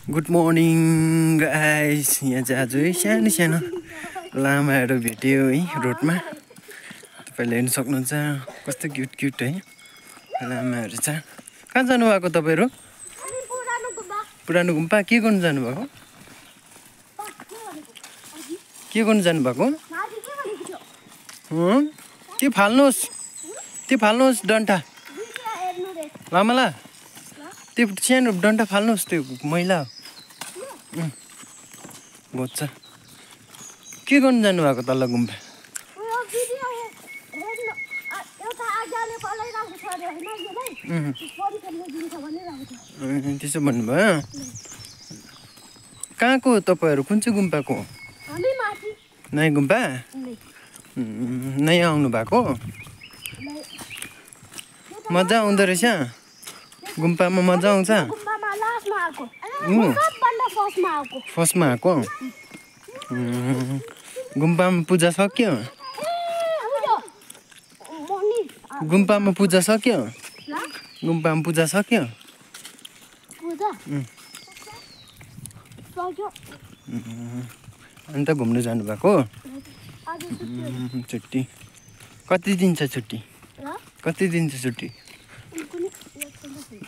Good morning guys. यहाँ चाहिँ आज है सानो सानो लामाहरू भेट्यो है रोडमा। तपाईँले हेर्न सक्नुहुन्छ कस्तो क्युट क्युट है लामाहरू छ। कहाँ जानुभएको तपाईँहरू? पुरानो गुम्पा। के गर्नु जानुभएको? के गर्नु जानुभएको? त्यो फाल्नुहोस् डन्ठा लामाला। त्यो सानो डन्ठा फाल्नुहोस्, त्यो मैला भोज्छ। के गर्नु जानुभएको तल्लो गुम्पा? त्यसो भन्नुभयो। कहाँको तपाईँहरू? कुन चाहिँ गुम्पाको? नयाँ गुम्पा। नयाँ आउनु भएको? मजा आउँदो रहेछ गुम्पामा। मजा आउँछ। फर्स्टमा आएको। गुम्पामा पूजा सक्यो? गुम्पामा पूजा सक्यो? गुम्पामा पूजा सक्यो? अन्त घुम्नु जानुभएको? छुट्टी कति दिन छ? छुट्टी कति दिन छ? छुट्टी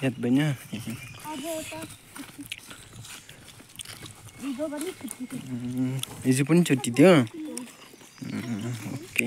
याद भएन। हिजो पनि छुट्टी थियो। ओके।